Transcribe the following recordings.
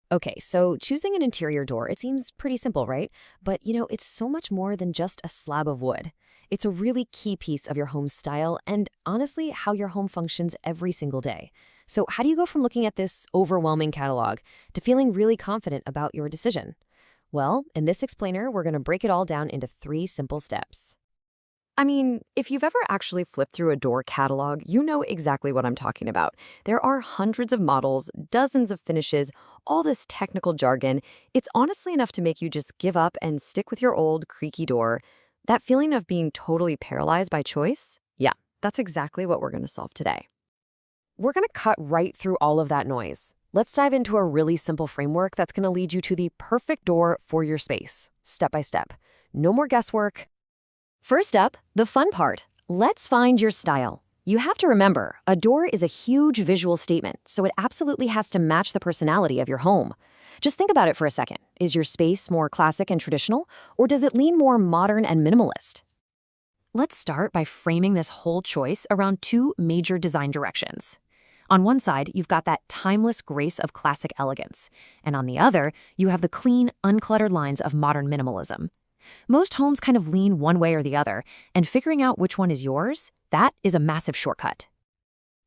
Okay, so choosing an interior door, it seems pretty simple, right? But it's so much more than just a slab of wood. It's a really key piece of your home style and honestly, how your home functions every single day. So, how do you go from looking at this overwhelming catalog to feeling really confident about your decision? Well, in this explainer, we're going to break it all down into 3 simple steps. I mean, if you've ever actually flipped through a door catalog, you know exactly what I'm talking about. There are hundreds of models, dozens of finishes, all this technical jargon. It's honestly enough to make you just give up and stick with your old, creaky door. That feeling of being totally paralyzed by choice? Yeah, that's exactly what we're going to solve today. We're going to cut right through all of that noise. Let's dive into a really simple framework that's going to lead you to the perfect door for your space, step by step. No more guesswork. First up, the fun part. Let's find your style. You have to remember, a door is a huge visual statement, so it absolutely has to match the personality of your home. Just think about it for a second. Is your space more classic and traditional, or does it lean more modern and minimalist? Let's start by framing this whole choice around 2 major design directions. On one side, you've got that timeless grace of classic elegance, and on the other, you have the clean, uncluttered lines of modern minimalism. Most homes kind of lean one way or the other, and figuring out which one is yours, that is a massive shortcut.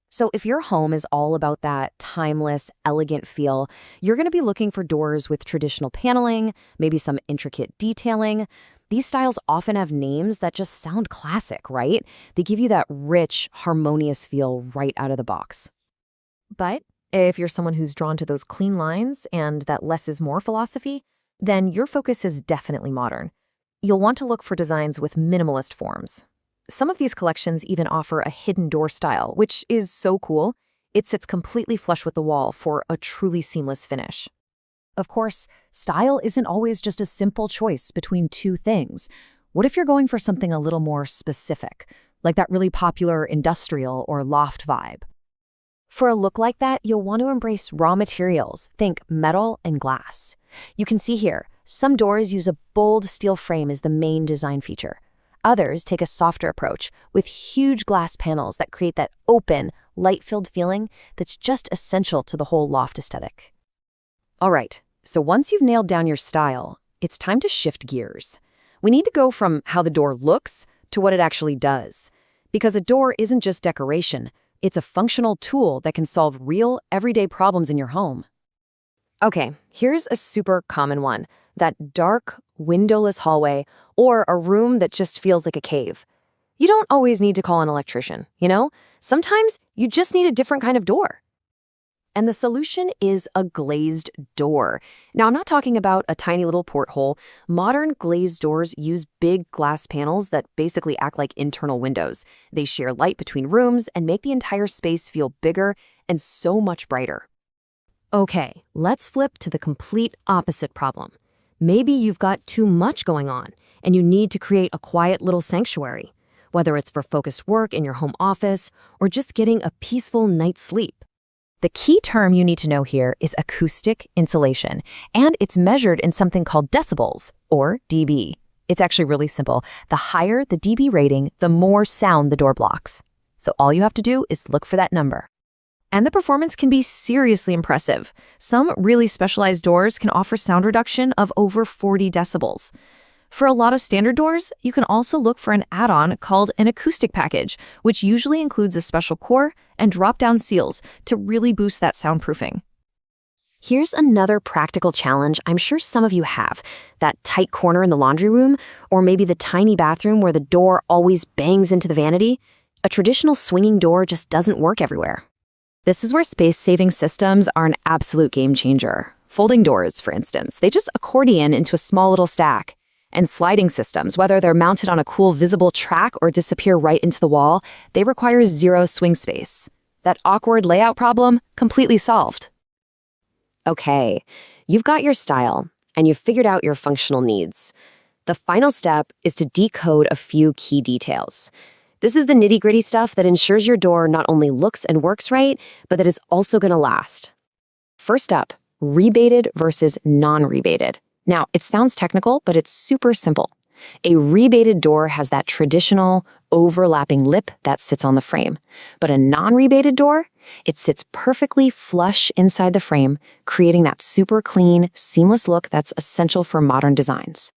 So if your home is all about that timeless, elegant feel, you're going to be looking for doors with traditional paneling, maybe some intricate detailing. These styles often have names that just sound classic, right? They give you that rich, harmonious feel right out of the box. But if you're someone who's drawn to those clean lines and that less is more philosophy, then your focus is definitely modern. You'll want to look for designs with minimalist forms. Some of these collections even offer a hidden door style, which is so cool. It sits completely flush with the wall for a truly seamless finish. Of course, style isn't always just a simple choice between 2 things. What if you're going for something a little more specific, like that really popular industrial or loft vibe? For a look like that, you'll want to embrace raw materials. Think metal and glass. You can see here, some doors use a bold steel frame as the main design feature. Others take a softer approach with huge glass panels that create that open, light-filled feeling that's just essential to the whole loft aesthetic. All right, so once you've nailed down your style, it's time to shift gears. We need to go from how the door looks to what it actually does. Because a door isn't just decoration, it's a functional tool that can solve real, everyday problems in your home. Okay, here's a super common one. That dark, windowless hallway, or a room that just feels like a cave. You don't always need to call an electrician, you know? Sometimes you just need a different kind of door. And the solution is a glazed door. Now, I'm not talking about a tiny little porthole. Modern glazed doors use big glass panels that basically act like internal windows. They share light between rooms and make the entire space feel bigger and so much brighter. Okay, let's flip to the complete opposite problem. Maybe you've got too much going on, and you need to create a quiet little sanctuary, whether it's for focused work in your home office or just getting a peaceful night's sleep. The key term you need to know here is acoustic insulation, and it's measured in something called decibels, or dB. It's actually really simple. The higher the dB rating, the more sound the door blocks. So all you have to do is look for that number. And the performance can be seriously impressive. Some really specialized doors can offer sound reduction of over 40 decibels. For a lot of standard doors, you can also look for an add-on called an acoustic package, which usually includes a special core and drop-down seals to really boost that soundproofing. Here's another practical challenge I'm sure some of you have. That tight corner in the laundry room, or maybe the tiny bathroom where the door always bangs into the vanity. A traditional swinging door just doesn't work everywhere. This is where space-saving systems are an absolute game changer. Folding doors, for instance, they just accordion into a small little stack. And sliding systems, whether they're mounted on a cool visible track or disappear right into the wall, they require zero swing space. That awkward layout problem, completely solved. Okay, you've got your style, and you've figured out your functional needs. The final step is to decode a few key details. This is the nitty-gritty stuff that ensures your door not only looks and works right, but that it's also going to last. First up, rebated versus non-rebated. Now, it sounds technical, but it's super simple. A rebated door has that traditional, overlapping lip that sits on the frame. But a non-rebated door, it sits perfectly flush inside the frame, creating that super clean, seamless look that's essential for modern designs.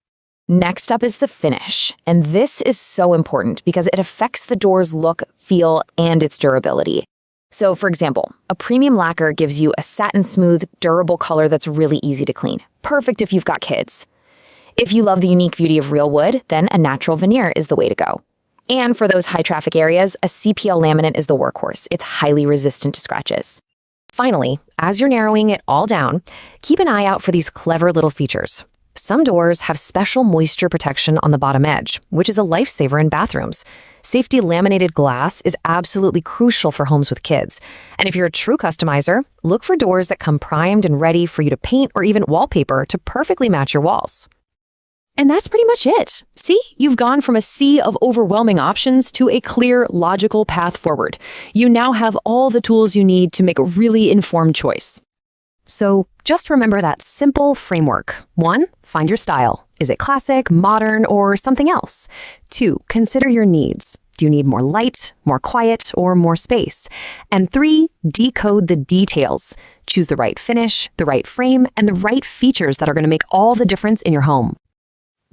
Next up is the finish, and this is so important because it affects the door's look, feel, and its durability. So, for example, a premium lacquer gives you a satin-smooth, durable color that's really easy to clean. Perfect if you've got kids. If you love the unique beauty of real wood, then a natural veneer is the way to go. And for those high-traffic areas, a CPL laminate is the workhorse. It's highly resistant to scratches. Finally, as you're narrowing it all down, keep an eye out for these clever little features. Some doors have special moisture protection on the bottom edge, which is a lifesaver in bathrooms. Safety laminated glass is absolutely crucial for homes with kids. And if you're a true customizer, look for doors that come primed and ready for you to paint or even wallpaper to perfectly match your walls. And that's pretty much it. See, you've gone from a sea of overwhelming options to a clear, logical path forward. You now have all the tools you need to make a really informed choice. So just remember that simple framework. 1, find your style. Is it classic, modern, or something else? 2, consider your needs. Do you need more light, more quiet, or more space? And 3, decode the details. Choose the right finish, the right frame, and the right features that are going to make all the difference in your home.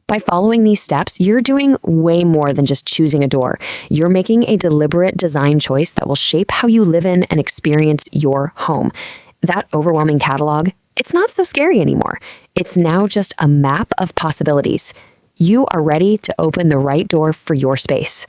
By following these steps, you're doing way more than just choosing a door. You're making a deliberate design choice that will shape how you live in and experience your home. That overwhelming catalog, it's not so scary anymore. It's now just a map of possibilities. You are ready to open the right door for your space.